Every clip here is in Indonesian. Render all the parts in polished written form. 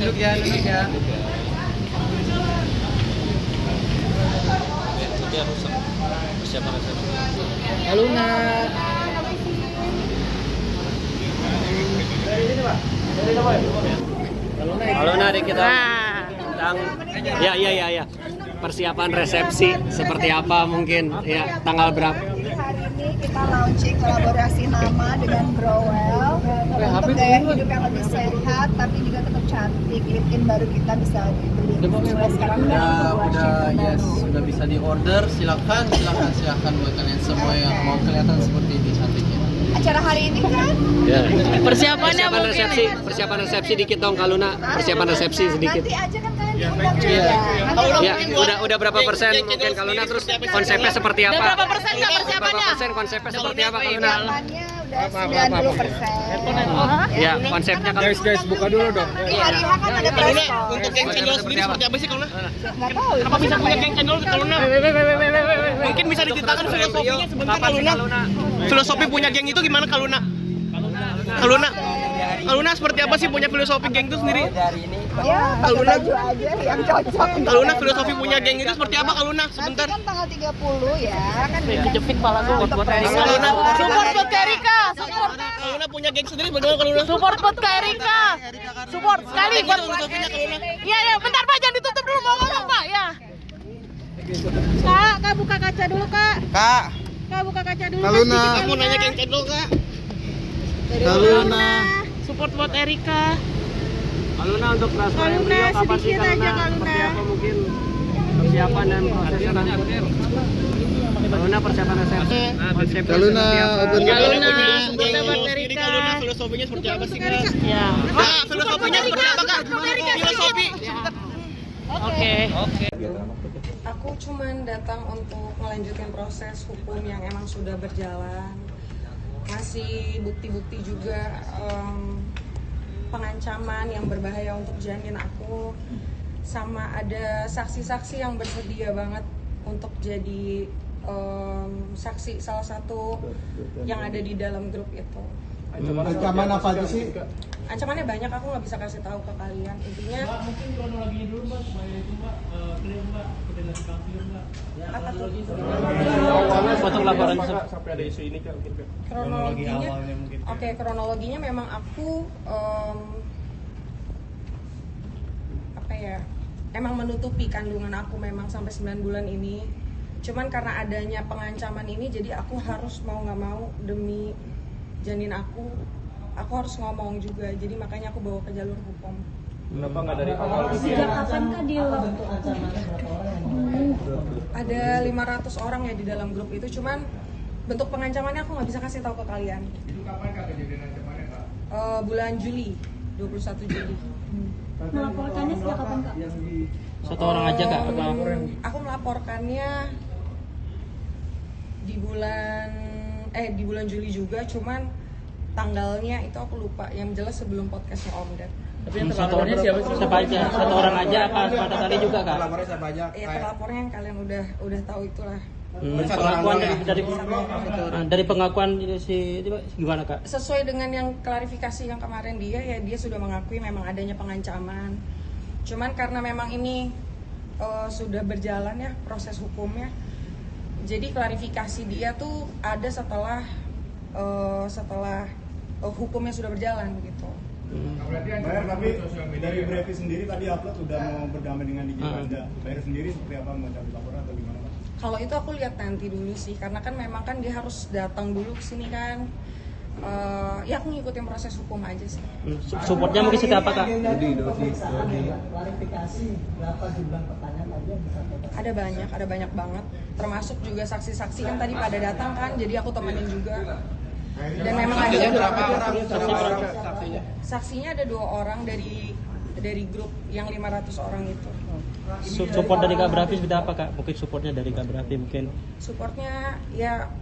Duduk ya. Dia rusak. Persiapan resepsi. Kaluna. Kaluna deh kita tentang ya. Persiapan resepsi seperti apa mungkin ya, tanggal berapa? Hari ini kita launching kolaborasi nama dengan Growell untuk gaya hidup yang lebih sehat tapi juga tetap cantik. Lip-in baru kita bisa dibeli. Sekarang Sudah bisa di order. Silakan buat kalian semua yang mau kelihatan seperti ini cantiknya. Acara hari ini kan Persiapan resepsi dikit dong Kaluna. Persiapan resepsi sedikit. nanti aja kan kalian diundang juga. Ya, udah berapa persen mungkin Kaluna, terus konsepnya seperti apa? Berapa persen Kak persiapannya? Berapa persen konsepnya seperti apa Kaluna? Persiapannya udah 90%. Ya, konsepnya kalau Guys, buka dulu dong. Nanti hari H kan ada press con. Untuk geng channel sendiri seperti apa sih Kaluna? Nggak tahu. Kenapa bisa punya geng channel Kaluna? Mungkin bisa diceritakan filosofinya sebentar Kaluna. Filosofi punya geng itu gimana Kaluna? Kaluna seperti apa sih punya filosofi geng itu sendiri? Ya, pakai baju aja yang cocok. Kaluna filosofi punya geng itu seperti apa Kaluna? Nanti Sebentar. kan tanggal 30 ya kan. Kejepit pala gue buat Kaluna. Support buat Kak Erika. Kaluna punya geng sendiri bagaimana Kaluna? Support buat Kak Erika. Support sekali buat filosofinya Kaluna. Iya, bentar Pak, jangan ditutup dulu, mau ngomong Pak, ya. Kak buka kaca dulu, Kak. Kak, Kak buka kaca dulu. Kaluna. Aku nanya geng channel Kak. Kaluna. Support buat Erika. Kaluna untuk transfer Kaluna, beliau kapan sih sedikit aja, Kaluna? Kaluna. Seperti apa mungkin persiapan dan prosesnya? Kaluna persiapan resepsi. Konsepnya Kaluna, seperti apa? open Kaluna, Support buat sendiri Erika. Kaluna filosofinya seperti apa sih Kak? Ya. Kak, filosofinya seperti apa Kak? Filosofi. Oke. Aku cuman datang untuk melanjutkan proses hukum yang emang sudah berjalan. Masih bukti-bukti juga pengancaman yang berbahaya untuk janin aku. Sama ada saksi-saksi yang bersedia banget untuk jadi saksi salah satu yang ada di dalam grup itu. Ancaman apa aja sih? Ancamannya banyak, aku nggak bisa kasih tahu ke kalian. Intinya Mungkin kronologinya dulu Mbak, supaya itu Mbak clear Mbak, koordinasi kafir Mbak. apa tuh? Untuk laporan Sampai ada isu ini Kak, mungkin Kak. Kronologinya, awalnya mungkin. oke, kronologinya memang aku apa ya, emang menutupi kandungan aku memang sampai 9 bulan ini. Cuman karena adanya pengancaman ini, jadi aku harus mau nggak mau demi janin aku harus ngomong juga. Jadi makanya aku bawa ke jalur hukum. Kenapa nggak dari awal? Sejak kapan Kak dia Ada 500 orang ya di dalam grup itu, cuman bentuk pengancamannya aku nggak bisa kasih tahu ke kalian. Itu kapan Kak kejadian ancamannya Kak? Bulan Juli, 21 Juli. melaporkannya sejak kapan Kak? satu orang aja Kak? Apa? Aku melaporkannya di bulan Juli juga, cuman tanggalnya itu aku lupa. Yang jelas sebelum podcastnya Om Ded. Tapi yang terlapornya siapa aja? Satu orang aja apa pada tadi juga Kak? Laporannya siapa aja? Ya terlapornya yang kalian udah tahu itulah. Pengakuan dari pengakuan si gimana Kak? Sesuai dengan yang klarifikasi yang kemarin dia sudah mengakui memang adanya pengancaman. Cuman karena memang ini sudah berjalan ya proses hukumnya. Jadi klarifikasi dia tuh ada setelah hukumnya sudah berjalan gitu. Berarti tapi dari Brevi sendiri tadi upload udah mau berdamai dengan Digi Banda. Bayar sendiri seperti apa, mau cabut laporan atau gimana Pak? Kalau itu aku lihat nanti dulu sih, karena kan memang kan dia harus datang dulu ke sini kan. Ya aku ngikutin proses hukum aja sih. Supportnya mungkin seperti apa Kak? Klarifikasi berapa jumlah pertanyaan tadi yang bisa Ada banyak banget. Termasuk juga saksi-saksi kan tadi pada datang kan, jadi aku temenin juga. Dan memang ada Berapa orang? Saksinya? saksinya ada 2 orang dari grup yang 500 orang itu. Support dari Kak Brafi seperti apa Kak? Mungkin supportnya dari Kak Brafi mungkin. Supportnya ya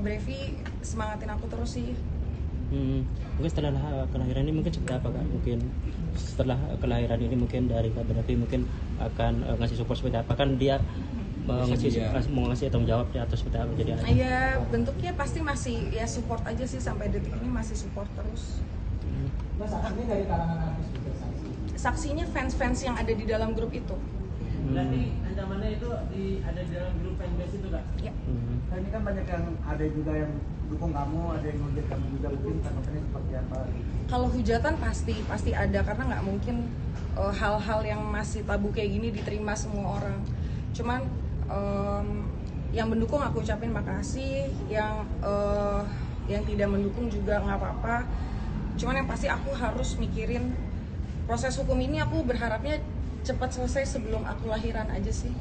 Brevi semangatin aku terus sih. Mungkin setelah kelahiran ini mungkin seperti apa Kak? Mungkin setelah kelahiran ini mungkin dari Kak Brafi mungkin akan ngasih support seperti apa? Kan dia mau ngasih tanggung jawab ya, atau seperti apa jadi ada? Ya bentuknya pasti masih ya support aja sih, sampai detik ini masih support terus. Mas saksinya dari kalangan artis juga saksi. saksinya fans-fans yang ada di dalam grup itu. Berarti ancamannya itu ada di dalam grup fanbase itu kak? Ya. Nah, ini kan banyak yang ada juga yang dukung kamu, ada yang ngujat kamu juga, mungkin tanggapannya seperti apa? Kalau hujatan pasti ada, karena nggak mungkin hal-hal yang masih tabu kayak gini diterima semua orang. Cuman yang mendukung aku ucapin makasih, yang tidak mendukung juga nggak apa-apa. Cuman yang pasti aku harus mikirin proses hukum ini, aku berharapnya cepat selesai sebelum aku lahiran aja sih.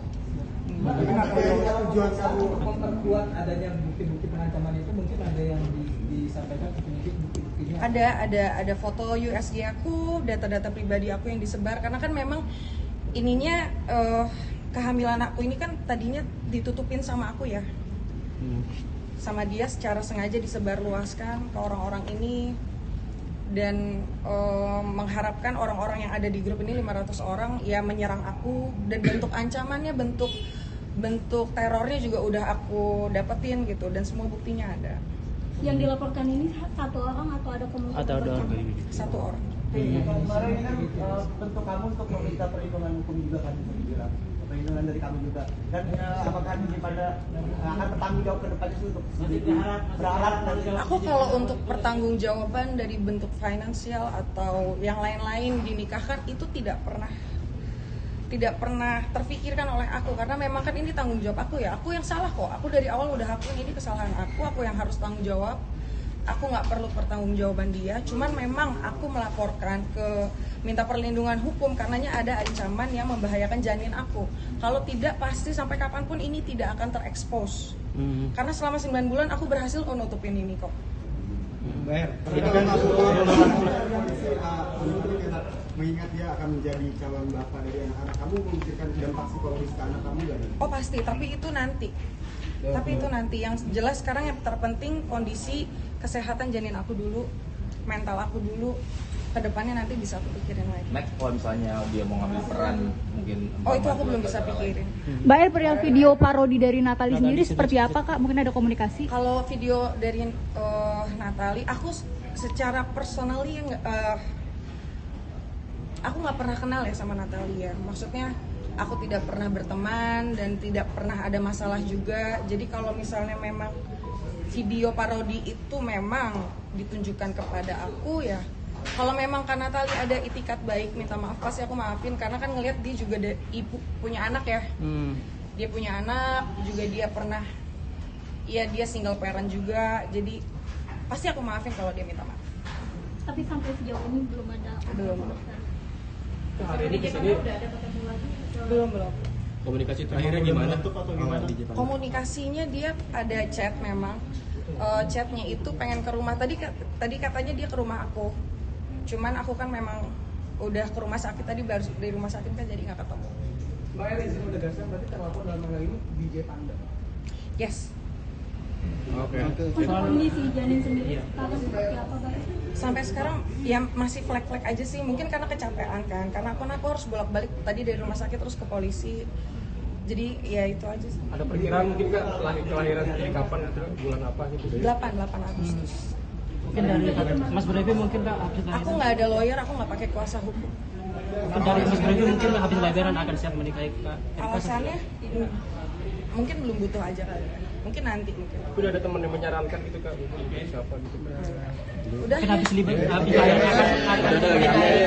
Kalau tujuan kamu memperkuat adanya bukti-bukti pengancaman itu, mungkin ada yang disampaikan ke penyidik bukti-buktinya? Ada foto USG aku, data-data pribadi aku yang disebar, karena kan memang ininya kehamilan aku ini kan tadinya ditutupin sama aku ya, sama dia secara sengaja disebarluaskan ke orang-orang ini, dan mengharapkan orang-orang yang ada di grup ini 500 orang ya menyerang aku, dan bentuk ancamannya, bentuk terornya juga udah aku dapetin gitu, dan semua buktinya ada. Yang dilaporkan ini satu orang atau ada komunitas? Atau ada orang? Satu orang. Kemarin ini kan bentuk kamu untuk meminta perlindungan hukum juga kan, bisa dibilang perlindungan dari kamu juga, dan apakah ini pada akan bertanggung jawab ke depannya untuk berharap nanti? Aku kalau untuk pertanggungjawaban dari bentuk finansial atau yang lain-lain dinikahkan itu tidak pernah terfikirkan oleh aku, karena memang kan ini tanggung jawab aku ya, aku yang salah kok, aku dari awal udah akuin ini kesalahan aku yang harus tanggung jawab, aku nggak perlu pertanggungjawaban dia. Cuman memang aku melaporkan minta perlindungan hukum karenanya ada ancaman yang membahayakan janin aku. Kalau tidak, pasti sampai kapanpun ini tidak akan terekspos. Karena selama 9 bulan aku berhasil nutupin ini kok. Mengingat dia akan menjadi calon bapak dari anak-anak kamu, memikirkan dampak psikologis ke anak kamu gak? Oh pasti, tapi itu nanti. Yang jelas sekarang yang terpenting kondisi kesehatan janin aku dulu, mental aku dulu. Kedepannya nanti bisa aku pikirin lagi. Next kalau misalnya dia mau ngambil peran mungkin. Oh itu aku belum bisa pikirin. Mbak El, perihal video parodi dari Natalie sendiri seperti apa kak? Mungkin ada komunikasi? Kalau video dari Natalie, aku secara personally aku nggak pernah kenal ya sama Natalie ya. Maksudnya aku tidak pernah berteman dan tidak pernah ada masalah juga. Jadi kalau misalnya memang video parodi itu memang ditunjukkan kepada aku ya, kalau memang Kak Natalie ada itikat baik minta maaf, pasti aku maafin, karena kan ngelihat dia juga ibu punya anak ya. Dia punya anak juga, dia pernah dia single parent juga, jadi pasti aku maafin kalau dia minta maaf. Tapi sampai sejauh ini belum ada. Belum. Hari ini kesini Belum. komunikasi terakhirnya gimana? Komunikasinya dia ada chat memang. Chatnya itu pengen ke rumah, tadi katanya dia ke rumah aku. Cuman aku kan memang udah ke rumah sakit tadi, baru dari rumah sakit kan jadi nggak ketemu. Mbak El, izin menegaskan berarti terlapor dalam hal ini DJ Panda? Yes. Oke. Untuk kondisi janin sendiri sekarang seperti apa kak? Sampai sekarang ya masih flek-flek aja sih, mungkin karena kecapean kan, karena aku harus bolak-balik tadi dari rumah sakit terus ke polisi. Jadi ya itu aja sih. Ada perkiraan mungkin kan kelahiran sendiri kapan, bulan apa gitu? 8 Agustus. Mungkin dari Mas Brevi mungkin kak habis Aku nggak ada lawyer, aku nggak pakai kuasa hukum. Mungkin dari Mas Brevi mungkin habis lahiran akan siap menikahi kak. Alasannya mungkin belum butuh aja kali ya. Mungkin nanti mungkin. Udah ada teman yang menyarankan gitu kak, siapa gitu? Udah. Mungkin habis lahiran akan menikahi.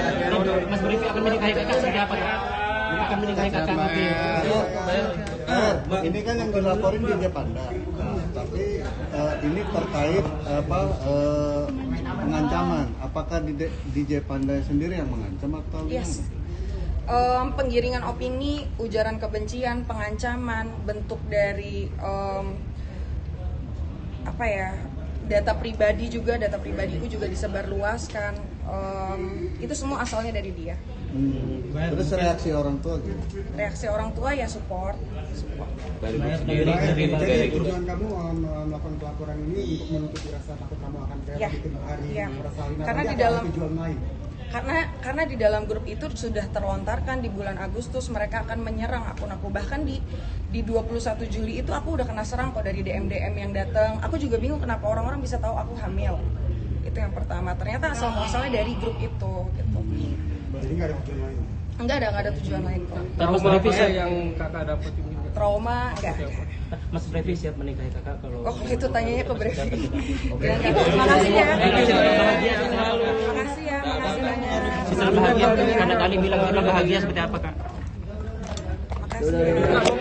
Mas Brevi akan menikahi kakak seperti apa kak? Akan menikahi kakak mungkin. Ini kan yang dilaporin DJ Panda, tapi ini terkait pengancaman. Apakah DJ Panda sendiri yang mengancam atau Yes. Penggiringan opini, ujaran kebencian, pengancaman, bentuk dari data pribadiku juga disebarluaskan. Itu semua asalnya dari dia. Terus reaksi orang tua gitu? Reaksi orang tua ya support. Jadi tujuan kamu melakukan pelaporan ini untuk menutupi rasa takut kamu akan kayak bikin hari persalinan, Karena di ada dalam tujuan lain. Karena di dalam grup itu sudah terlontarkan di bulan Agustus mereka akan menyerang akun aku. Bahkan di 21 Juli itu aku udah kena serang kok dari DM yang datang. Aku juga bingung kenapa orang-orang bisa tahu aku hamil. Itu yang pertama. Ternyata asal muasalnya dari grup itu gitu. Jadi nggak ada tujuan lain. Enggak ada tujuan lain kok. Mas Brevi siap, yang kakak dapat ini. Trauma enggak. Mas Brevi siap menikahi kakak kalau. Oh itu tanyanya ke Brevi. Oke. Makasih ya. Bahagia selalu. Makasih ya, makasih banyak. Selalu bahagia karena kali bilang kita bahagia seperti apa kak? Makasih.